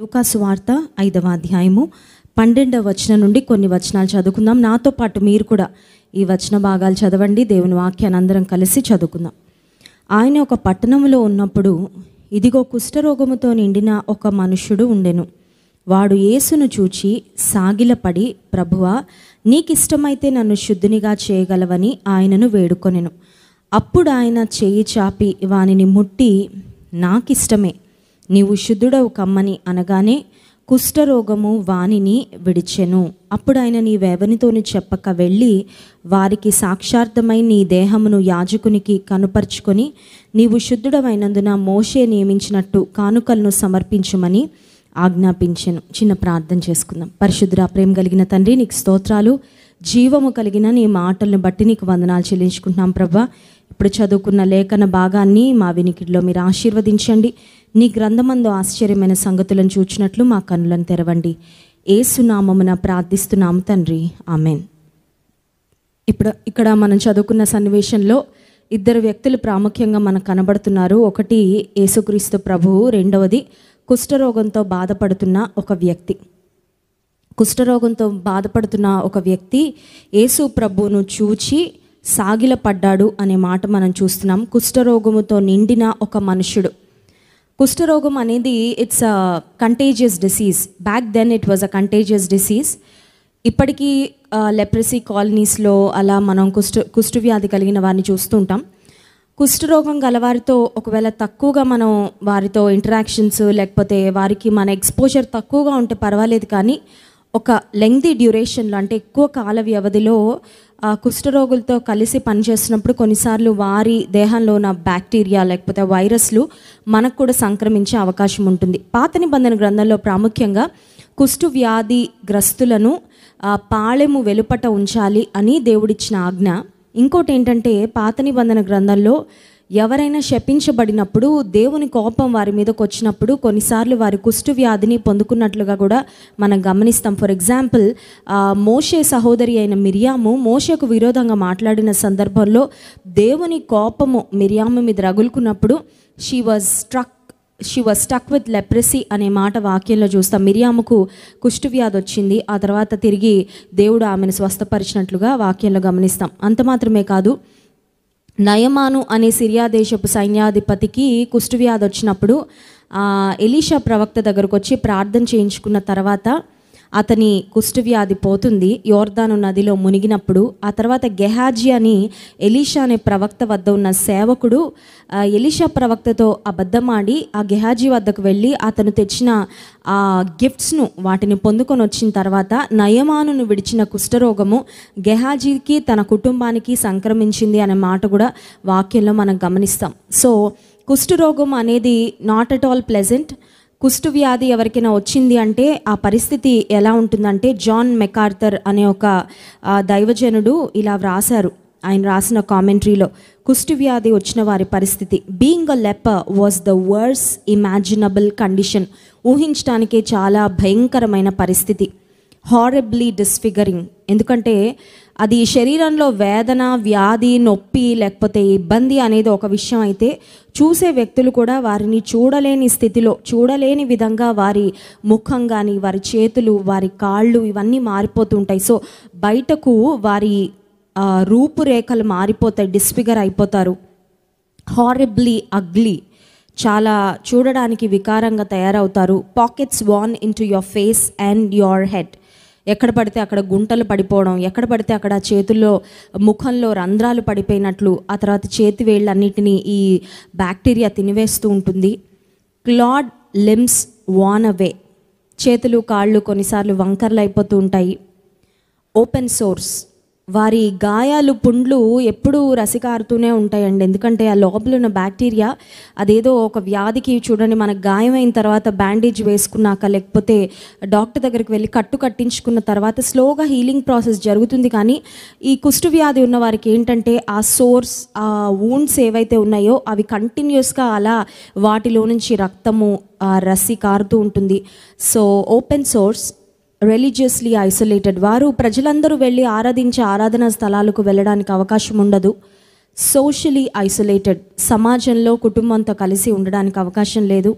లూకాసు వార్త 5వ అధ్యాయము 12వ వచనం నుండి కొన్ని వచనాలు చదువుకుందాం. నాతో పాటు మీరు కూడా ఈ వచన భాగాలు చదవండి. దేవుని వాక్యాన్ని అందరం కలిసి చదువుకుందాం. ఆయన ఒక పట్టణంలో ఉన్నప్పుడు ఇదిగో కుష్ఠరోగముతో నిండిన ఒక మనుష్యుడు ఉండెను. వాడు యేసును చూచి సాగిలపడి, ప్రభువా, నీకిష్టమైతే నన్ను శుద్ధినిగా చేయగలవని ఆయనను వేడుకొనెను. అప్పుడు ఆయన చేయి చాపి వానిని ముట్టి, నాకిష్టమే, నీవు శుద్ధుడవు కమ్మని అనగానే కుష్ఠరోగము వానిని విడిచెను. అప్పుడు ఆయన, నీవెవనితోని చెప్పక వెళ్ళి వారికి సాక్షార్థమై నీ దేహమును యాజకునికి కనుపరుచుకొని నీవు శుద్ధుడమైనందున మోషే నియమించినట్టు కానుకలను సమర్పించుమని ఆజ్ఞాపించెను. చిన్న ప్రార్థన చేసుకుందాం. పరిశుద్ధుడా, ప్రేమ కలిగిన తండ్రి, నీకు స్తోత్రాలు. జీవము కలిగిన నీ మాటలను బట్టి నీకు వందనాలు చెల్లించుకుంటున్నాం ప్రభా. ఇప్పుడు చదువుకున్న లేఖన భాగాన్ని మా వినికిడిలో మీరు ఆశీర్వదించండి. నీ గ్రంథమందు ఆశ్చర్యమైన సంగతులను చూచినట్లు మా కన్నులను తెరవండి. యేసు నామమున ప్రార్థిస్తున్నాము తండ్రి, ఆమెన్. ఇక్కడ మనం చదువుకున్న సన్నివేశంలో ఇద్దరు వ్యక్తులు ప్రాముఖ్యంగా మనకు కనబడుతున్నారు. ఒకటి యేసుక్రీస్తు ప్రభువు, రెండవది కుష్ఠరోగంతో బాధపడుతున్న ఒక వ్యక్తి. కుష్ఠరోగంతో బాధపడుతున్న ఒక వ్యక్తి యేసు ప్రభువును చూచి సాగిలపడ్డాడు అనే మాట మనం చూస్తున్నాం. కుష్ఠరోగముతో నిండిన ఒక మనుషుడు. కుష్ఠరోగం అనేది it's a contagious disease. Back then it was a contagious disease. ఇప్పటికీ లెప్రసీ కాలనీస్లో అలా మనం కుష్ఠవ్యాధి కలిగిన వారిని చూస్తుంటాం. కుష్ఠరోగం గలవారితో ఒకవేళ తక్కువగా మనం వారితో ఇంటరాక్షన్స్ లేకపోతే వారికి మన ఎక్స్పోజర్ తక్కువగా ఉంటే పర్వాలేదు, కానీ ఒక లెంగ్తీ డ్యూరేషన్లో అంటే ఎక్కువ కాల వ్యవధిలో కుష్ఠరోగులతో కలిసి పనిచేస్తున్నప్పుడు కొన్నిసార్లు వారి దేహంలో ఉన్న బ్యాక్టీరియా లేకపోతే వైరస్లు మనకు కూడా సంక్రమించే అవకాశం ఉంటుంది. పాత నిబంధన గ్రంథంలో ప్రాముఖ్యంగా కుష్ఠవ్యాధి గ్రస్తులను పాళెము వెలుపట ఉంచాలి అని దేవుడిచ్చిన ఆజ్ఞ. ఇంకోటి ఏంటంటే, పాత నిబంధన గ్రంథంలో ఎవరైనా శపించబడినప్పుడు దేవుని కోపం వారి మీదకి వచ్చినప్పుడు కొన్నిసార్లు వారి కుష్ఠవ్యాధిని పొందుకున్నట్లుగా కూడా మనం గమనిస్తాం. ఫర్ ఎగ్జాంపుల్, మోషే సహోదరి అయిన మిరియాము మోషేకు విరోధంగా మాట్లాడిన సందర్భంలో దేవుని కోపము మిరియాము మీద రగులుకున్నప్పుడు she was stuck with leprosy అనే మాట వాక్యంలో చూస్తాం. మిరియాముకు కుష్ఠవ్యాధి వచ్చింది. ఆ తర్వాత తిరిగి దేవుడు ఆమెను స్వస్థపరిచినట్లుగా వాక్యంలో గమనిస్తాం. అంత మాత్రమే కాదు, నయమాను అనే సిరియా దేశపు సైన్యాధిపతికి కుష్ఠవ్యాధి వచ్చినప్పుడు ఎలీషా ప్రవక్త దగ్గరకు వచ్చి ప్రార్థన చేయించుకున్న తర్వాత అతని కుష్ఠవ్యాధి పోతుంది. యోర్దాను నదిలో మునిగినప్పుడు ఆ తర్వాత గెహాజీ అని ఎలీషా అనే ప్రవక్త వద్ద ఉన్న సేవకుడు ఎలీషా ప్రవక్తతో అబద్ధమాడి ఆ గెహాజీ వద్దకు వెళ్ళి అతను తెచ్చిన ఆ గిఫ్ట్స్ను వాటిని పొందుకొని వచ్చిన తర్వాత నయమానును విడిచిన కుష్ఠరోగము గెహాజీకి తన కుటుంబానికి సంక్రమించింది అనే మాట కూడా వాక్యంలో మనం గమనిస్తాం. సో కుష్ఠరోగం అనేది నాట్ అట్ ఆల్ ప్లెజెంట్. కుష్ఠవ్యాధి ఎవరికైనా వచ్చింది అంటే ఆ పరిస్థితి ఎలా ఉంటుందంటే, జాన్ మెకార్థర్ అనే ఒక దైవజనుడు ఇలా వ్రాసారు. ఆయన రాసిన కామెంటరీలో కుష్ఠవ్యాధి వచ్చిన వారి పరిస్థితి, being a leper was the worse imaginable condition. ఊహించడానికే చాలా భయంకరమైన పరిస్థితి. హారబ్లీ డిస్ఫిగరింగ్. ఎందుకంటే అది శరీరంలో వేదన, వ్యాధి, నొప్పి లేకపోతే ఇబ్బంది అనేది ఒక విషయం అయితే, చూసే వ్యక్తులు కూడా వారిని చూడలేని స్థితిలో, చూడలేని విధంగా వారి ముఖం కానీ వారి చేతులు, వారి కాళ్ళు ఇవన్నీ మారిపోతుంటాయి. సో బయటకు వారి రూపురేఖలు మారిపోతాయి, డిస్ఫిగర్ అయిపోతారు. హారబ్లీ అగ్లీ, చాలా చూడడానికి వికారంగా తయారవుతారు. Pockets worn in to your face and your head. ఎక్కడ పడితే అక్కడ గుంటలు పడిపోవడం, ఎక్కడ పడితే అక్కడ చేతుల్లో ముఖంలో రంధ్రాలు పడిపోయినట్లు, ఆ తర్వాత చేతి వేళ్ళన్నిటినీ ఈ బ్యాక్టీరియా తినివేస్తూ ఉంటుంది. క్లాడ్ లిమ్స్ వాన్ అవే, చేతులు కాళ్ళు కొన్నిసార్లు వంకర్లు అయిపోతూ ఉంటాయి. ఓపెన్ సోర్స్, వారి గాయాలు, పుండ్లు ఎప్పుడూ రసికారుతూనే ఉంటాయండి. ఎందుకంటే ఆ లోపల ఉన్న బ్యాక్టీరియా అదేదో ఒక వ్యాధికి చూడండి, మనకు గాయమైన తర్వాత బ్యాండేజ్ వేసుకున్నాక లేకపోతే డాక్టర్ దగ్గరికి వెళ్ళి కట్టు కట్టించుకున్న తర్వాత స్లోగా హీలింగ్ ప్రాసెస్ జరుగుతుంది. కానీ ఈ కుష్ఠవ్యాధి ఉన్న వారికి ఏంటంటే ఆ సోర్స్, ఆ వూండ్స్ ఏవైతే ఉన్నాయో అవి కంటిన్యూస్గా అలా వాటిలో నుంచి రక్తము రసి కారుతూ ఉంటుంది. So open source, religiously isolated, వారు ప్రజలందరూ వెళ్ళి ఆరాధించే ఆరాధనా స్థలాలకు వెళ్ళడానికి అవకాశం ఉండదు. సోషలీ ఐసోలేటెడ్, సమాజంలో కుటుంబంతో కలిసి ఉండడానికి అవకాశం లేదు.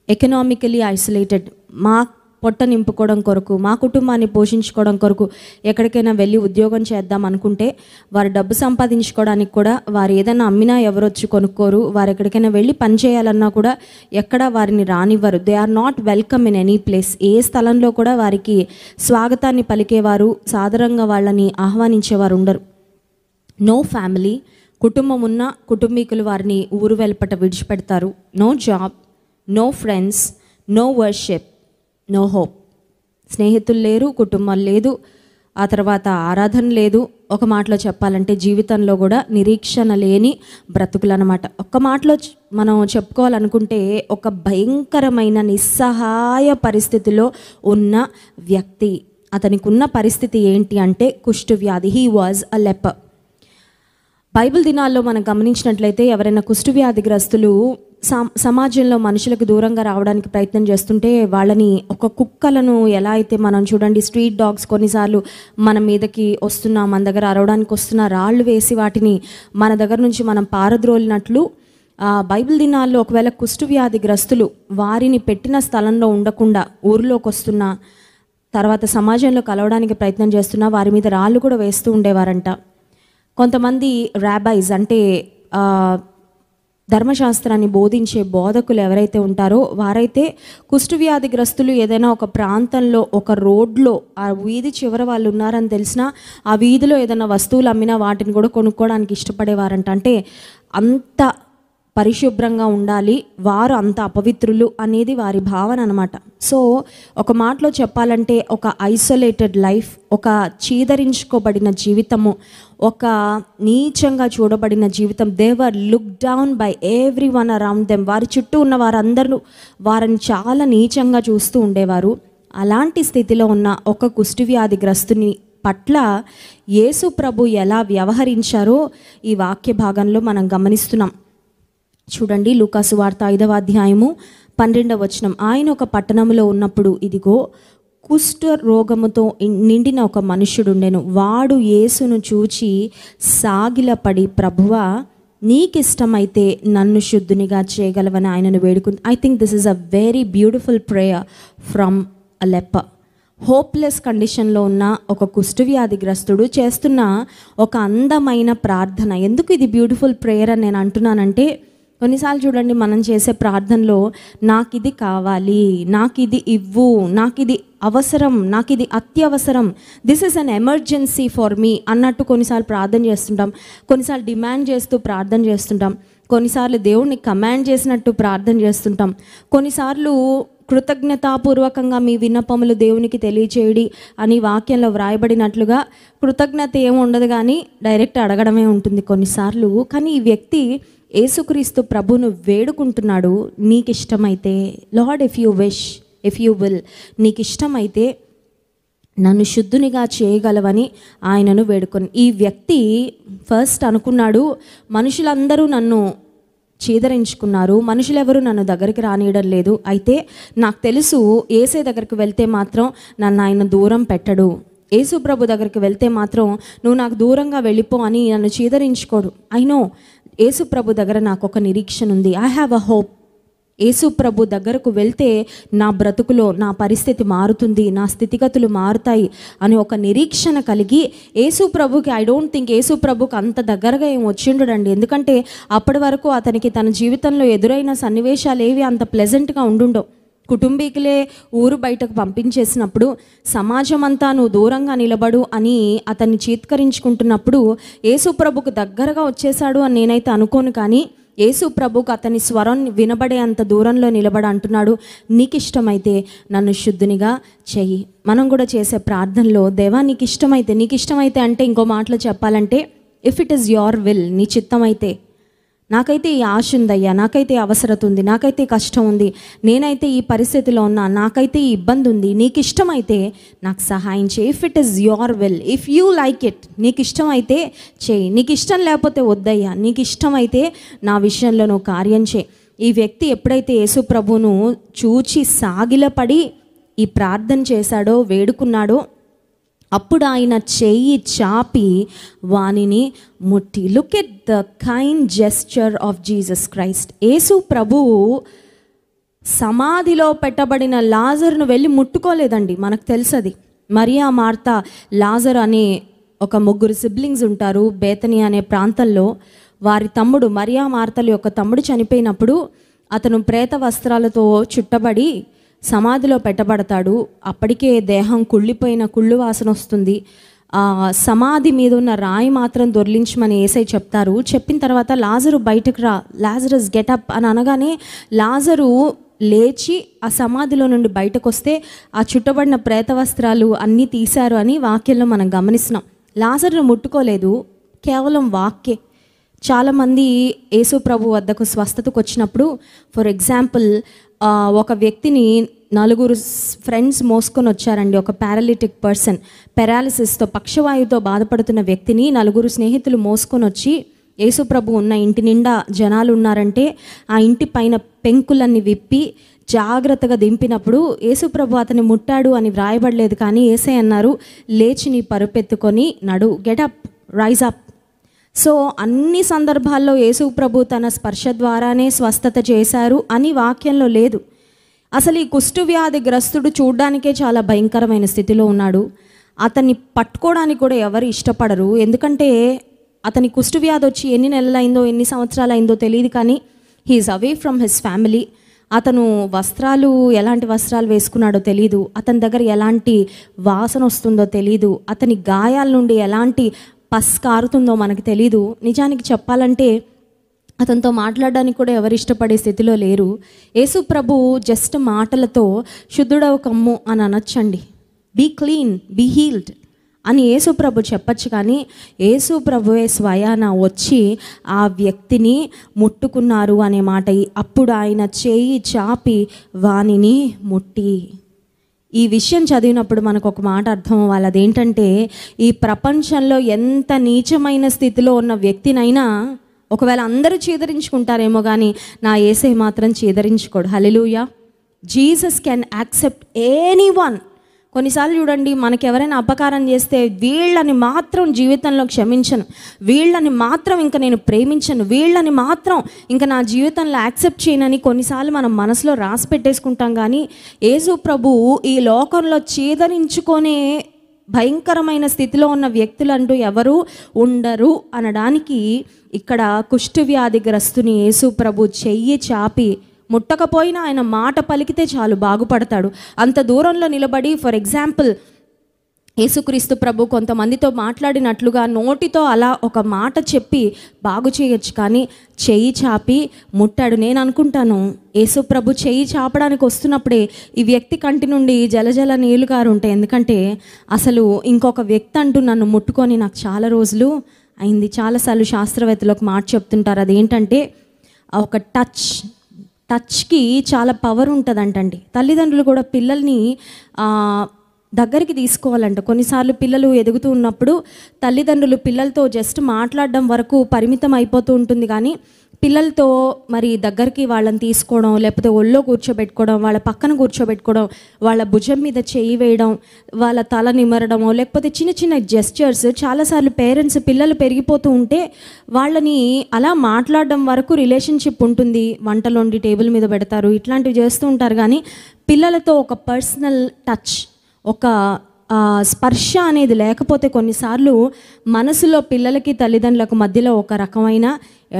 ఎకనామికలీ ఐసోలేటెడ్, మా పొట్ట నింపుకోవడం కొరకు, మా కుటుంబాన్ని పోషించుకోవడం కొరకు ఎక్కడికైనా వెళ్ళి ఉద్యోగం చేద్దాం అనుకుంటే, వారు డబ్బు సంపాదించుకోవడానికి కూడా వారు ఏదైనా అమ్మినా ఎవరు వచ్చి కొనుక్కోరు. వారు ఎక్కడికైనా వెళ్ళి పని చేయాలన్నా కూడా ఎక్కడ వారిని రానివ్వరు. They are not welcome in any place. ఏ స్థలంలో కూడా వారికి స్వాగతాన్ని పలికేవారు, సాదరంగా వాళ్ళని ఆహ్వానించేవారు ఉండరు. నో ఫ్యామిలీ, కుటుంబం ఉన్న కుటుంబీకులు వారిని ఊరు వెలుపట విడిచిపెడతారు. No job, no friends, no worship, no hope. స్నేహితులు లేరు, కుటుంబం లేదు, ఆ తర్వాత ఆరాధన లేదు. ఒక మాటలో చెప్పాలంటే జీవితంలో కూడా నిరీక్షణ లేని బ్రతుకులు అన్నమాట. ఒక్క మాటలో మనం చెప్పుకోవాలనుకుంటే ఒక భయంకరమైన నిస్సహాయ పరిస్థితిలో ఉన్న వ్యక్తి. అతనికి ఉన్న పరిస్థితి ఏంటి అంటే కుష్టు వ్యాధి. He was a leopard. Bible దినాల్లో మనం గమనించినట్లయితే ఎవరైనా కుష్ఠవ్యాధిగ్రస్తులు సమాజంలో మనుషులకు దూరంగా రావడానికి ప్రయత్నం చేస్తుంటే వాళ్ళని, ఒక కుక్కలను ఎలా అయితే మనం చూడండి స్ట్రీట్ డాగ్స్ కొన్నిసార్లు మన మీదకి వస్తున్నా, మన దగ్గర అరవడానికి వస్తున్న రాళ్ళు వేసి వాటిని మన దగ్గర నుంచి మనం పారద్రోలినట్లు, బైబిల్ దినాల్లో ఒకవేళ కుష్ఠవ్యాధిగ్రస్తులు వారిని పెట్టిన స్థలంలో ఉండకుండా ఊరిలోకి వస్తున్నా, తర్వాత సమాజంలో కలవడానికి ప్రయత్నం చేస్తున్నా వారి మీద రాళ్ళు కూడా వేస్తూ ఉండేవారంట. కొంతమంది రాబైస్ అంటే ధర్మశాస్త్రాన్ని బోధించే బోధకులు ఎవరైతే ఉంటారో వారైతే కుష్ఠవ్యాధిగ్రస్తులు ఏదైనా ఒక ప్రాంతంలో, ఒక రోడ్లో, ఆ వీధి చివర వాళ్ళు ఉన్నారని తెలిసినా ఆ వీధిలో ఏదైనా వస్తువులు అమ్మినా వాటిని కూడా కొనుక్కోవడానికి ఇష్టపడేవారంట. అంటే అంత పరిశుభ్రంగా ఉండాలి, వారు అంత అపవిత్రులు అనేది వారి భావన అనమాట. సో ఒక మాటలో చెప్పాలంటే ఒక ఐసోలేటెడ్ లైఫ్, ఒక చీదరించుకోబడిన జీవితము, ఒక నీచంగా చూడబడిన జీవితం. They were look down by every one around them. వారి చుట్టూ ఉన్న వారందరూ వారిని చాలా నీచంగా చూస్తూ ఉండేవారు. అలాంటి స్థితిలో ఉన్న ఒక కుష్ఠవ్యాధిగ్రస్తుని పట్ల యేసు ప్రభు ఎలా వ్యవహరించారో ఈ వాక్య భాగంలో మనం గమనిస్తున్నాం. చూడండి, లూకాసు వార్త 5వ అధ్యాయము 12వ వచనం. ఆయన ఒక పట్టణంలో ఉన్నప్పుడు ఇదిగో కుష్ఠ రోగముతో నిండిన ఒక మనుష్యుడుండెను. వాడు యేసును చూచి సాగిలపడి, ప్రభువా నీకిష్టమైతే నన్ను శుద్ధునిగా చేయగలవని ఆయనను వేడుకుంది. I think this is a very beautiful prayer from a leper. Hopeless కండిషన్లో ఉన్న ఒక కుష్ఠవ్యాధిగ్రస్తుడు చేస్తున్న ఒక అందమైన ప్రార్థన. ఎందుకు ఇది బ్యూటిఫుల్ ప్రేయర్ అని నేను అంటున్నానంటే, కొన్నిసార్లు చూడండి మనం చేసే ప్రార్థనలో నాకు ఇది కావాలి, నాకు ఇది ఇవ్వు, నాకు ఇది అవసరం, నాకు ఇది అత్యవసరం, this is an emergency for me అన్నట్టు కొన్నిసార్లు ప్రార్థన చేస్తుంటాం. కొన్నిసార్లు డిమాండ్ చేస్తూ ప్రార్థన చేస్తుంటాం. కొన్నిసార్లు దేవుణ్ణి కమాండ్ చేసినట్టు ప్రార్థన చేస్తుంటాం. కొన్నిసార్లు కృతజ్ఞతాపూర్వకంగా మీ విన్నపములు దేవునికి తెలియచేయడి అని వాక్యంలో వ్రాయబడినట్లుగా కృతజ్ఞత ఏమి ఉండదు, కానీ డైరెక్ట్ అడగడమే ఉంటుంది కొన్నిసార్లు. కానీ ఈ వ్యక్తి యేసుక్రీస్తు ప్రభువును వేడుకుంటున్నాడు. నీకు ఇష్టమైతే, lord if you wish, if you will, నీకు ఇష్టమైతే నన్ను శుద్ధునిగా చేయగలవని ఆయనను వేడుకొని. ఈ వ్యక్తి ఫస్ట్ అనుకున్నాడు, మనుషులందరూ నన్ను చీదరించుకున్నారు, మనుషులెవరూ నన్ను దగ్గరికి రానియడం లేదు, అయితే నాకు తెలుసు యేసే దగ్గరికి వెళ్తే మాత్రం నన్ను ఆయన దూరం పెట్టడు, యేసు ప్రభు దగ్గరికి వెళ్తే మాత్రం నువ్వు నాకు దూరంగా వెళ్ళిపో అని నన్ను చీదరించుకోడు. ఐ నో యేసు ప్రభు దగ్గర నాకు ఒక నిరీక్షణ ఉంది. I have a hope. యేసు ప్రభు దగ్గరకు వెళ్తే నా బ్రతుకులో నా పరిస్థితి మారుతుంది, నా స్థితిగతులు మారుతాయి అని ఒక నిరీక్షణ కలిగి యేసు ప్రభుకి, ఐ డోంట్ థింక్ యేసు ప్రభుకి అంత దగ్గరగా ఏం వచ్చిండడండి. ఎందుకంటే అప్పటి వరకు అతనికి తన జీవితంలో ఎదురైన సన్నివేశాలు ఏవి అంత ప్లెజెంట్గా ఉండుండవు. కుటుంబీకులే ఊరు బయటకు పంపించేసినప్పుడు, సమాజం అంతా నువ్వు దూరంగా నిలబడు అని అతన్ని చీత్కరించుకుంటున్నప్పుడు యేసు ప్రభుకు దగ్గరగా వచ్చేసాడు అని నేనైతే అనుకోను. కానీ యేసు ప్రభుకు అతని స్వరం వినబడే అంత దూరంలో నిలబడి అంటున్నాడు, నీకు ఇష్టమైతే నన్ను శుద్ధునిగా చెయ్యి. మనం కూడా చేసే ప్రార్థనలో, దేవా నీకు ఇష్టమైతే అంటే ఇంకో మాటలో చెప్పాలంటే, if it is your will, నీ చిత్తమైతే, నాకైతే ఈ ఆశ ఉందయ్యా, నాకైతే అవసరత ఉంది, నాకైతే కష్టం ఉంది, నేనైతే ఈ పరిస్థితిలో ఉన్నా, నాకైతే ఈ ఇబ్బంది ఉంది, నీకు ఇష్టమైతే నాకు సహాయం చేయి. If it is your will, if you like it, నీకు ఇష్టమైతే చేయి, నీకు ఇష్టం లేకపోతే వద్దయ్యా, నీకు ఇష్టమైతే నా విషయంలో నువ్వు కార్యం చేయి. ఈ వ్యక్తి ఎప్పుడైతే యేసు ప్రభువును చూచి సాగిలపడి ఈ ప్రార్థన చేశాడో, వేడుకున్నాడో, అప్పుడు ఆయన చెయ్యి చాపి వానిని ముట్టి. Look at the kind gesture of Jesus Christ. యేసు ప్రభువు సమాధిలో పెట్టబడిన లాజరును వెళ్ళి ముట్టుకోలేదండి. మనకు తెలుసది. మరియా, మార్తా, లాజరు అనే ఒక 3 సిబ్లింగ్స్ ఉంటారు బేతనీ అనే ప్రాంతంలో. వారి తమ్ముడు, మరియా మార్తల యొక్క తమ్ముడు చనిపోయినప్పుడు అతను ప్రేత వస్త్రాలతో చుట్టబడి సమాధిలో పెట్టబడతాడు. అప్పటికే దేహం కుళ్ళిపోయిన కుళ్ళు వాసన వస్తుంది. సమాధి మీద ఉన్న రాయి మాత్రం దొర్లించమని యేసయ్య చెప్తారు. చెప్పిన తర్వాత లాజరు బయటకు రా, లాజరస్ గెటప్ అని అనగానే లాజరు లేచి ఆ సమాధిలో నుండి బయటకు వస్తే ఆ చుట్టబడిన ప్రేత వస్త్రాలు అన్నీ తీశారు అని వాక్యంలో మనం గమనిస్తున్నాం. లాజరును ముట్టుకోలేదు, కేవలం వాక్యే. చాలామంది యేసు ప్రభు వద్దకు స్వస్థతకు వచ్చినప్పుడు, ఫర్ ఎగ్జాంపుల్ ఒక వ్యక్తిని 4 ఫ్రెండ్స్ మోసుకొని వచ్చారండి. ఒక పారాలిటిక్ పర్సన్, పెరాలిసిస్తో, పక్షవాయువుతో బాధపడుతున్న వ్యక్తిని 4 స్నేహితులు మోసుకొని వచ్చి యేసు ప్రభు ఉన్న ఇంటి నిండా జనాలు ఉన్నారంటే ఆ ఇంటి పైన పెంకులన్నీ విప్పి జాగ్రత్తగా దింపినప్పుడు యేసు ప్రభు అతన్ని ముట్టాడు అని వ్రాయబడలేదు. కానీ యేసయ్య అన్నారు, లేచి నీ పరుపెత్తుకొని నడు, గెటప్, రైజ్ అప్. సో అన్ని సందర్భాల్లో యేసు ప్రభు తన స్పర్శ ద్వారానే స్వస్థత చేశారు అని వాక్యంలో లేదు. అసలు ఈ కుష్ఠవ్యాధి గ్రస్తుడు చూడ్డానికే చాలా భయంకరమైన స్థితిలో ఉన్నాడు. అతన్ని పట్టుకోవడానికి కూడా ఎవరు ఇష్టపడరు. ఎందుకంటే అతని కుష్ఠవ్యాధి వచ్చి ఎన్ని నెలలైందో, ఎన్ని సంవత్సరాలు అయిందో తెలియదు. కానీ he is away from his family. అతను వస్త్రాలు, ఎలాంటి వస్త్రాలు వేసుకున్నాడో తెలీదు. అతని దగ్గర ఎలాంటి వాసన వస్తుందో తెలీదు. అతని గాయాల నుండి ఎలాంటి పస్ కారుతుందో మనకు తెలీదు. నిజానికి చెప్పాలంటే అతనితో మాట్లాడడానికి కూడా ఎవరు ఇష్టపడే స్థితిలో లేరు. యేసు ప్రభు జస్ట్ మాటలతో శుద్ధుడవు కమ్ము అని అనొచ్చండి. బీ క్లీన్, బీ హీల్డ్ అని యేసు ప్రభు చెప్పచ్చు. కానీ యేసు ప్రభువే స్వయాన వచ్చి ఆ వ్యక్తిని ముట్టుకున్నారు అనే మాట. అప్పుడు ఆయన చేయి చాపి వానిని ముట్టి. ఈ విషయం చదివినప్పుడు మనకు ఒక మాట అర్థం అవ్వాలి. అదేంటంటే ఈ ప్రపంచంలో ఎంత నీచమైన స్థితిలో ఉన్న వ్యక్తినైనా ఒకవేళ అందరూ చీదరించుకుంటారేమో కానీ నా యేసయ్య మాత్రం చీదరించుకోడు. Hallelujah. Jesus can accept anyone. కొన్నిసార్లు చూడండి, మనకి ఎవరైనా అపకారం చేస్తే వీళ్ళని మాత్రం జీవితంలో క్షమించను, వీళ్ళని మాత్రం ఇంకా నేను ప్రేమించను, వీళ్ళని మాత్రం ఇంకా నా జీవితంలో యాక్సెప్ట్ చేయనని కొన్నిసార్లు మనం మనసులో రాసి పెట్టేసుకుంటాం. కానీ యేసు ప్రభువు ఈ లోకంలో చీదరించుకొనే భయంకరమైన స్థితిలో ఉన్న వ్యక్తులు అంటూ ఎవరు ఉండరు అనడానికి ఇక్కడ కుష్ఠవ్యాధి గ్రస్తుని యేసు ప్రభు చెయ్యి చాపి ముట్టకపోయినా ఆయన మాట పలికితే చాలు బాగుపడతాడు. అంత దూరంలో నిలబడి, ఫర్ ఎగ్జాంపుల్ యేసుక్రీస్తు ప్రభు కొంతమందితో మాట్లాడినట్లుగా నోటితో అలా ఒక మాట చెప్పి బాగు చేయొచ్చు, కానీ చెయ్యి చాపి ముట్టాడు. నేను అనుకుంటాను యేసు ప్రభు చెయ్యి చాపడానికి వస్తున్నప్పుడే ఈ వ్యక్తి కంటి నుండి జలజల నీళ్లు గారు ఉంటాయి. ఎందుకంటే అసలు ఇంకొక వ్యక్తి అంటూ నన్ను ముట్టుకొని నాకు చాలా రోజులు అయింది. చాలాసార్లు శాస్త్రవేత్తలు ఒక మాట చెప్తుంటారు. అదేంటంటే ఒక టచ్కి చాలా పవర్ ఉంటుందంటండి. తల్లిదండ్రులు కూడా పిల్లల్ని దగ్గరికి తీసుకోవాలంట. కొన్నిసార్లు పిల్లలు ఎదుగుతూ ఉన్నప్పుడు తల్లిదండ్రులు పిల్లలతో జస్ట్ మాట్లాడడం వరకు పరిమితం అయిపోతూ ఉంటుంది. కానీ పిల్లలతో మరి దగ్గరికి వాళ్ళని తీసుకోవడం, లేకపోతే ఒళ్ళో కూర్చోబెట్టుకోవడం, వాళ్ళ పక్కన కూర్చోబెట్టుకోవడం, వాళ్ళ భుజం మీద చేయి వేయడం, వాళ్ళ తల నిమరడమో, లేకపోతే చిన్న చిన్న జెస్చర్స్. చాలాసార్లు పేరెంట్స్ పిల్లలు పెరిగిపోతూ ఉంటే వాళ్ళని అలా మాట్లాడడం వరకు రిలేషన్షిప్ ఉంటుంది. వంటలు వండి టేబుల్ మీద పెడతారు, ఇట్లాంటివి చేస్తూ ఉంటారు. కానీ పిల్లలతో ఒక పర్సనల్ టచ్, ఒక స్పర్శ అనేది లేకపోతే కొన్నిసార్లు మనసులో పిల్లలకి తల్లిదండ్రులకు మధ్యలో ఒక రకమైన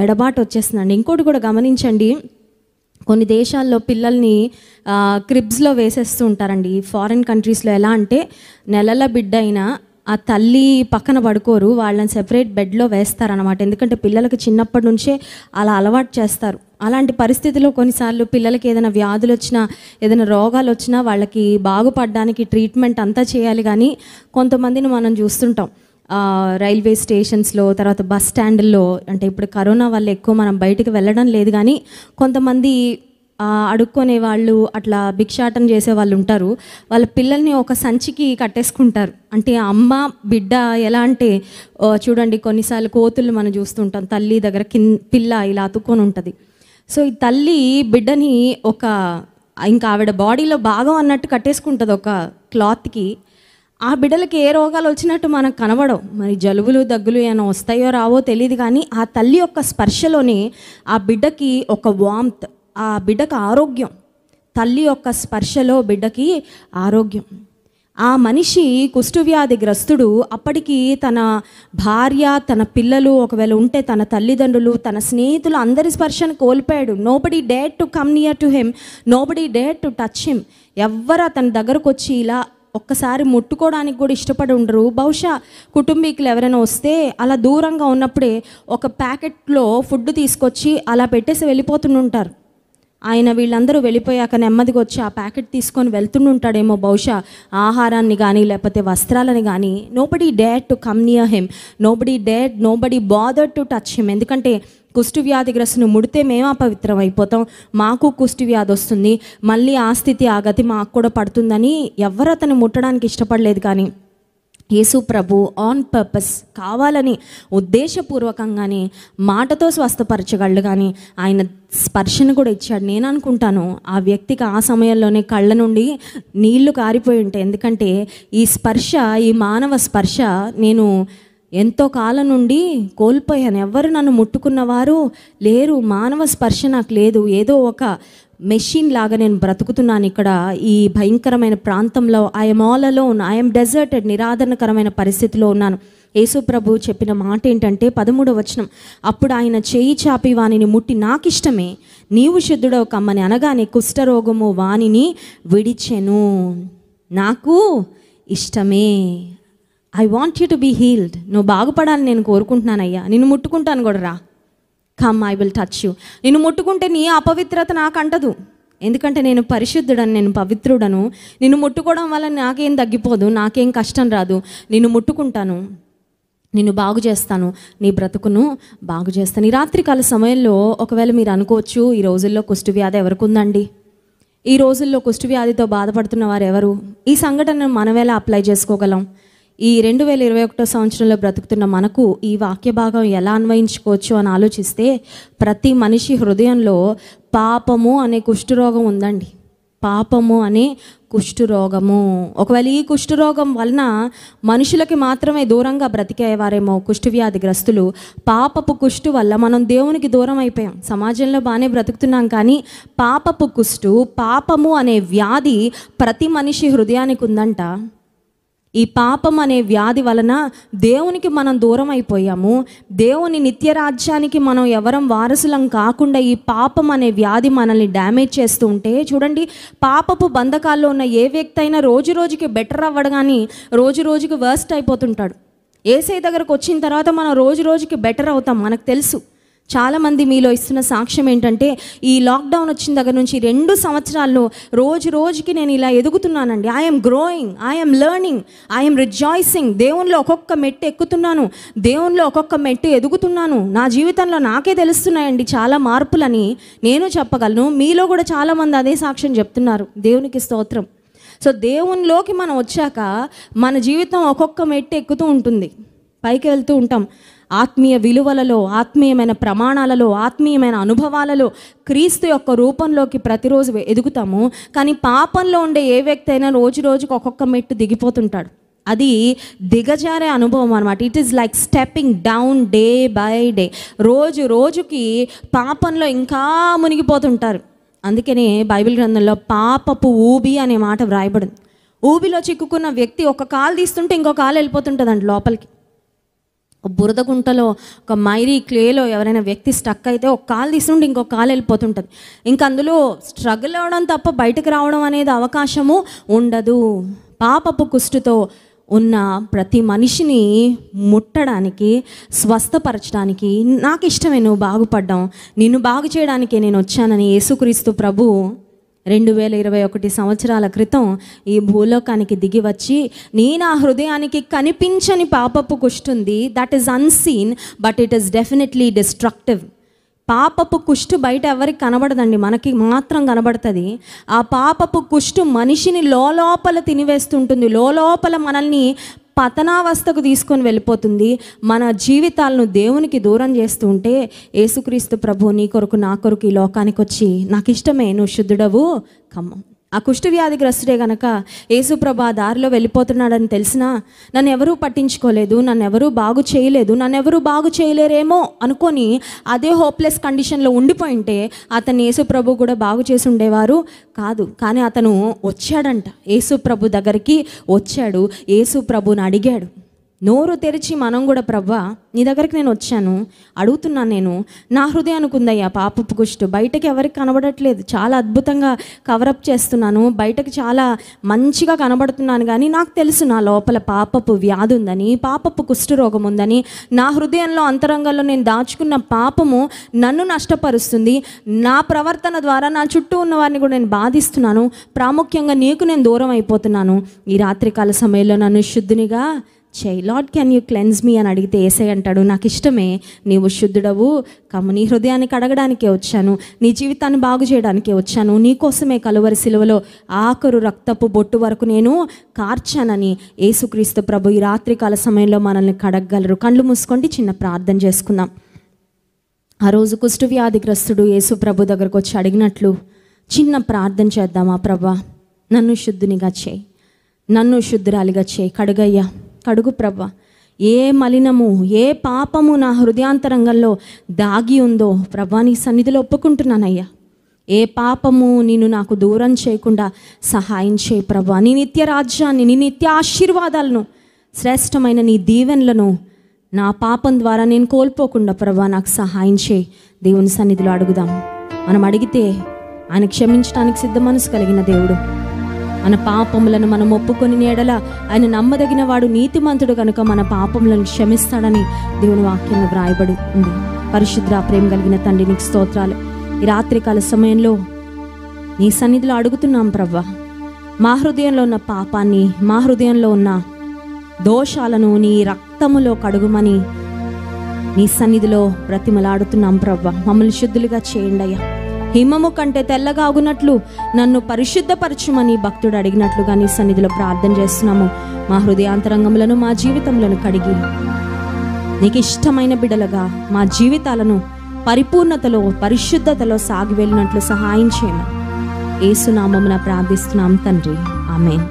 ఎడబాటు వచ్చేస్తుందండి. ఇంకోటి కూడా గమనించండి, కొన్ని దేశాల్లో పిల్లల్ని క్రిబ్స్లో వేసేస్తూ ఉంటారండి. ఫారిన్ కంట్రీస్లో ఎలా అంటే నెలల బిడ్డ అయినా ఆ తల్లి పక్కన పడుకోరు, వాళ్ళని సెపరేట్ బెడ్లో వేస్తారనమాట. ఎందుకంటే పిల్లలకు చిన్నప్పటి నుంచే అలా అలవాటు చేస్తారు. అలాంటి పరిస్థితిలో కొన్నిసార్లు పిల్లలకి ఏదైనా వ్యాధులు వచ్చినా, ఏదైనా రోగాలు వచ్చినా వాళ్ళకి బాగుపడడానికి ట్రీట్మెంట్ అంతా చేయాలి. కానీ కొంతమందిని మనం చూస్తుంటాం రైల్వే స్టేషన్స్లో, తర్వాత బస్ స్టాండ్ల్లో. అంటే ఇప్పుడు కరోనా వల్ల ఎక్కువ మనం బయటికి వెళ్ళడం లేదు, కానీ కొంతమంది అడుక్కునే వాళ్ళు, అట్లా భిక్షాటన చేసే వాళ్ళు ఉంటారు. వాళ్ళ పిల్లల్ని ఒక సంచికి కట్టేసుకుంటారు. అంటే అమ్మ బిడ్డ ఎలా అంటే చూడండి, కొన్నిసార్లు కోతులు మనం చూస్తుంటాం, తల్లి దగ్గర పిల్ల ఇలా అతుక్కొని ఉంటుంది. సో ఈ తల్లి బిడ్డని ఇంకా ఆవిడ బాడీలో భాగం అన్నట్టు కట్టేసుకుంటుంది ఒక క్లాత్కి. ఆ బిడ్డలకి ఏ రోగాలు వచ్చినట్టు మనకు కనబడవు. మరి జలుబులు దగ్గులు ఏమైనా వస్తాయో రావో తెలియదు, కానీ ఆ తల్లి యొక్క స్పర్శలోనే ఆ బిడ్డకి ఒక వామ్త్, ఆ బిడ్డకు ఆరోగ్యం. తల్లి యొక్క స్పర్శలో బిడ్డకి ఆరోగ్యం. ఆ మనిషి కుష్ఠవ్యాధిగ్రస్తుడు అప్పటికి తన భార్య, తన పిల్లలు ఒకవేళ ఉంటే తన తల్లిదండ్రులు, తన స్నేహితులు అందరి స్పర్శను కోల్పోయాడు. Nobody dare to come near to him, nobody dare to touch him. ఎవ్వరు అతని దగ్గరకు వచ్చి ఇలా ఒక్కసారి ముట్టుకోవడానికి కూడా ఇష్టపడి ఉండరు. బహుశా కుటుంబీకులు ఎవరైనా వస్తే అలా దూరంగా ఉన్నప్పుడే ఒక ప్యాకెట్లో ఫుడ్ తీసుకొచ్చి అలా పెట్టేసి వెళ్ళిపోతుంటారు. ఆయన వీళ్ళందరూ వెళ్ళిపోయాక నెమ్మదిగా వచ్చి ఆ ప్యాకెట్ తీసుకొని వెళ్తుంటాడేమో బహుశా ఆహారాన్ని కానీ లేకపోతే వస్త్రాలని కానీ. Nobody dare to come near him, nobody bother to touch him. ఎందుకంటే కుష్ఠవ్యాధిగ్రస్తుని ముడితే మేము అపవిత్రం అయిపోతాం, మాకు కుష్ఠవ్యాధి వస్తుంది, మళ్ళీ ఆ స్థితి ఆ గతి మాకు కూడా పడుతుందని ఎవరు అతను ముట్టడానికి ఇష్టపడలేదు. కానీ యేసు ప్రభు ఆన్ పర్పస్, కావాలని ఉద్దేశపూర్వకంగానే మాటతో స్వస్థపరచగలడు. కానీ ఆయన స్పర్శను కూడా ఇచ్చాడు. నేను అనుకుంటాను ఆ వ్యక్తికి ఆ సమయంలోనే కళ్ళ నుండి నీళ్లు కారిపోయి ఉంటాయి. ఎందుకంటే ఈ స్పర్శ, ఈ మానవ స్పర్శ నేను ఎంతో కాలం నుండి కోల్పోయాను. ఎవరు నన్ను ముట్టుకున్నవారు లేరు, మానవ స్పర్శ నాకు లేదు. ఏదో ఒక మెషిన్ లాగా నేను బ్రతుకుతున్నాను ఇక్కడ ఈ భయంకరమైన ప్రాంతంలో. I'm all alone, I'm deserted, నిరాదరణకరమైన పరిస్థితిలో ఉన్నాను. యేసు ప్రభు చెప్పిన మాట ఏంటంటే 13వ వచనం, అప్పుడు ఆయన చేయి చాపి వానిని ముట్టి నాకిష్టమే, నీవు శుద్ధుడవు కమ్మని అనగానే కుష్ఠరోగము వానిని విడిచెను. నాకు ఇష్టమే, I want you to be healed. నువ్వు బాగుపడాలని నేను కోరుకుంటున్నానయ్యా, నిన్ను ముట్టుకుంటాను కూడా, రా, come I will touch you. నిన్ను ముట్టుకుంటే నీ అపవిత్రత నాకు అంటదు, ఎందుకంటే నేను పరిశుద్ధుడను, నేను పవిత్రుడను. నిన్ను ముట్టుకోవడం వల్ల నాకేం తగ్గిపోదు, నాకేం కష్టం రాదు. నిన్ను ముట్టుకుంటాను, నిన్ను బాగు చేస్తాను, నీ బ్రతుకును బాగు చేస్తాను. ఈ రాత్రికాల సమయంలో ఒకవేళ మీరు అనుకోవచ్చు, ఈ రోజుల్లో కుష్ఠవ్యాధి ఎవరికి ఉందండి? ఈ రోజుల్లో కుష్ఠవ్యాధితో బాధపడుతున్న వారు ఎవరు? ఈ సంఘటనను మనం ఎలా అప్లై చేసుకోగలం? ఈ 2021 సంవత్సరంలో బ్రతుకుతున్న మనకు ఈ వాక్య భాగం ఎలా అన్వయించుకోవచ్చు అని ఆలోచిస్తే, ప్రతి మనిషి హృదయంలో పాపము అనే కుష్ఠరోగం ఉందండి. పాపము అనే కుష్ఠరోగము. ఒకవేళ ఈ కుష్ఠరోగం వలన మనుషులకి మాత్రమే దూరంగా బ్రతికేవారేమో కుష్ఠవ్యాధిగ్రస్తులు. పాపపు కుష్ఠు వల్ల మనం దేవునికి దూరం అయిపోయాం. సమాజంలో బాగానే బ్రతుకుతున్నాం, కానీ పాపపు కుష్ఠు, పాపము అనే వ్యాధి ప్రతి మనిషి హృదయానికి ఉందంట. ఈ పాపం అనే వ్యాధి వలన దేవునికి మనం దూరం అయిపోయాము. దేవుని నిత్యరాజ్యానికి మనం ఎవరం వారసులం కాకుండా ఈ పాపం అనే వ్యాధి మనల్ని డ్యామేజ్ చేస్తూ ఉంటే, చూడండి, పాపపు బంధకాల్లో ఉన్న ఏ వ్యక్తి అయినా రోజు రోజుకి బెటర్ అవ్వడు, కానీ రోజు రోజుకి వర్స్ట్ అయిపోతుంటాడు. యేసయ్య దగ్గరకు వచ్చిన తర్వాత మనం రోజు రోజుకి బెటర్ అవుతాం, మనకు తెలుసు. చాలామంది మీలో ఇస్తున్న సాక్ష్యం ఏంటంటే, ఈ లాక్డౌన్ వచ్చిన దగ్గర నుంచి 2 సంవత్సరాల్లో రోజు రోజుకి నేను ఇలా ఎదుగుతున్నానండి. I'm growing, I'm learning, I'm rejoicing. దేవునిలో ఒక్కొక్క మెట్టు ఎక్కుతున్నాను, దేవునిలో ఒక్కొక్క మెట్టు ఎదుగుతున్నాను. నా జీవితంలో నాకే తెలుస్తున్నాయండి చాలా మార్పులని నేను చెప్పగలను. మీలో కూడా చాలామంది అదే సాక్ష్యం చెప్తున్నారు. దేవునికి స్తోత్రం. సో దేవునిలోకి మనం వచ్చాక మన జీవితం ఒక్కొక్క మెట్టు ఎక్కుతూ ఉంటుంది, పైకి వెళ్తూ ఉంటాం. ఆత్మీయ విలువలలో, ఆత్మీయమైన ప్రమాణాలలో, ఆత్మీయమైన అనుభవాలలో క్రీస్తు యొక్క రూపంలోకి ప్రతిరోజు ఎదుగుతాము. కానీ పాపంలో ఉండే ఏ వ్యక్తి అయినా రోజు రోజుకి ఒక్కొక్క మెట్టు దిగిపోతుంటాడు. అది దిగజారే అనుభవం అనమాట. It is like stepping down day by day. రోజు రోజుకి పాపంలో ఇంకా మునిగిపోతుంటారు. అందుకనే బైబిల్ గ్రంథంలో పాపపు ఊబి అనే మాట వ్రాయబడింది. ఊబిలో చిక్కుకున్న వ్యక్తి ఒక కాలు తీస్తుంటే ఇంకో కాలు వెళ్ళిపోతుంటుందండి లోపలికి. బురద గుంటలో, ఒక మైరీ క్లేలో ఎవరైనా వ్యక్తి స్టక్ అయితే ఒక కాలు తీసుకుంటే ఇంకొక కాలు వెళ్ళిపోతుంటుంది. ఇంక అందులో స్ట్రగుల్ అవ్వడం తప్ప బయటకు రావడం అనేది అవకాశము ఉండదు. పాపపు కుష్ఠుతో ఉన్న ప్రతి మనిషిని ముట్టడానికి, స్వస్థపరచడానికి, నాకు ఇష్టమే నువ్వు బాగుపడ్డాం, నిన్ను బాగు చేయడానికే నేను వచ్చానని యేసుక్రీస్తు ప్రభు 2021 సంవత్సరాల క్రితం ఈ భూలోకానికి దిగి వచ్చి, నీ నా హృదయానికి కనిపించని పాపపు కుష్ఠుంది. That is unseen but it is definitely destructive. పాపపు కుష్ఠు బయట ఎవరికి కనబడదండి, మనకి మాత్రం కనబడుతుంది. ఆ పాపపు కుష్ఠు మనిషిని లోపల తినివేస్తుంటుంది, లోపల మనల్ని పతనావస్థకు తీసుకొని వెళ్ళిపోతుంది. మన జీవితాలను దేవునికి దూరం చేస్తూ ఉంటే, యేసుక్రీస్తు ప్రభు నీ కొరకు నా కొరకు ఈ లోకానికి వచ్చి, నాకు ఇష్టమే నువ్వు శుద్ధుడవు కమ్మ, ఆ కుష్ఠవ్యాధిగ్రస్తుడే గనక యేసుప్రభు ఆ దారిలో వెళ్ళిపోతున్నాడని తెలిసినా నన్ను ఎవరూ పట్టించుకోలేదు, నన్ను ఎవరూ బాగు చేయలేదు, నన్ను ఎవరూ బాగు చేయలేరేమో అనుకొని అదే హోప్లెస్ కండిషన్లో ఉండిపోయింటే అతను యేసుప్రభు కూడా బాగు చేసి ఉండేవారు కాదు. కానీ అతను వచ్చాడంట, యేసుప్రభు దగ్గరికి వచ్చాడు, యేసుప్రభుని అడిగాడు. నోరు తెరిచి మనం కూడా ప్రభువా నీ దగ్గరికి నేను వచ్చాను, అడుగుతున్నాను, నేను నా హృదయానికి ఉందయ్యా పాపపు కుష్టు, బయటకి ఎవరికి కనబడట్లేదు, చాలా అద్భుతంగా కవరప్ చేస్తున్నాను, బయటకు చాలా మంచిగా కనబడుతున్నాను, కానీ నాకు తెలుసు నా లోపల పాపపు వ్యాధి ఉందని, పాపపు కుష్ఠరోగం ఉందని, నా హృదయంలో అంతరంగంలో నేను దాచుకున్న పాపము నన్ను నష్టపరుస్తుంది, నా ప్రవర్తన ద్వారా నా చుట్టూ ఉన్న వారిని కూడా నేను బాధిస్తున్నాను, ప్రాముఖ్యంగా నీకు నేను దూరం అయిపోతున్నాను. ఈ రాత్రికాల సమయంలో నన్ను శుద్ధునిగా చేయి, లార్డ్ క్యాన్ యూ క్లెన్స్ మీ అని అడిగితే యేసయ్య అంటాడు, నాకు ఇష్టమే, నీవు శుద్ధుడవు కమ్ము, నీ హృదయాన్ని కడగడానికే వచ్చాను, నీ జీవితాన్ని బాగు చేయడానికే వచ్చాను, నీకోసమే కలువరి సిలువలో ఆఖరు రక్తపు బొట్టు వరకు నేను కార్చానని యేసుక్రీస్తు ప్రభు ఈ రాత్రికాల సమయంలో మనల్ని కడగగలరు. కళ్ళు మూసుకోండి, చిన్న ప్రార్థన చేసుకుందాం. ఆ రోజు కుష్ఠవ్యాధిగ్రస్తుడు యేసు ప్రభు దగ్గరకు వచ్చి అడిగినట్లు చిన్న ప్రార్థన చేద్దామా? ప్రభా నన్ను శుద్ధునిగా చేయి, నన్ను శుద్ధురాలిగా చేయి, కడుగయ్యా, కడుగు ప్రభా, ఏ మలినము ఏ పాపము నా హృదయాంతరంగంలో దాగి ఉందో ప్రభా నీ సన్నిధిలో ఒప్పుకుంటున్నానయ్యా. ఏ పాపము నేను నాకు దూరం చేయకుండా సహాయం చేయి ప్రభా. నీ నిత్య రాజ్యాన్ని, నీ నిత్య ఆశీర్వాదాలను, శ్రేష్టమైన నీ దీవెనలను నా పాపం ద్వారా నేను కోల్పోకుండా ప్రభా నాకు సహాయం చేయి. దేవుని సన్నిధిలో అడుగుదాం. మనం అడిగితే ఆయన క్షమించడానికి సిద్ధ మనసు కలిగిన దేవుడు. మన పాపములను మనం ఒప్పుకొని ఎడల ఆయన నమ్మదగిన వాడు, నీతిమంతుడు కనుక మన పాపములను క్షమిస్తాడని దేవుని వాక్యంలో వ్రాయబడి ఉంది. పరిశుద్ధ ప్రేమ కలిగిన తండ్రి నీకు స్తోత్రాలు. ఈ రాత్రికాల సమయంలో నీ సన్నిధిలో అడుగుతున్నాం ప్రభా, మా హృదయంలో ఉన్న పాపాన్ని, మా హృదయంలో ఉన్న దోషాలను నీ రక్తములో కడుగుమని నీ సన్నిధిలో బ్రతిమలాడుతున్నాం ప్రభా. మమ్మల్ని శుద్ధులుగా చేయండి అయ్యా. హిమము కంటే తెల్లగా ఆగునట్లు నన్ను పరిశుద్ధపరచుమని భక్తుడు అడిగినట్లుగా నీ సన్నిధిలో ప్రార్థన చేస్తున్నాము. మా హృదయాంతరంగములను, మా జీవితములను కడిగి నీకు ఇష్టమైన బిడలుగా మా జీవితాలను పరిపూర్ణతలో, పరిశుద్ధతలో సాగి వెళ్ళినట్లు సహాయం చేయమని యేసు నామమున ప్రార్థిస్తున్నాం తండ్రి, ఆమేన్.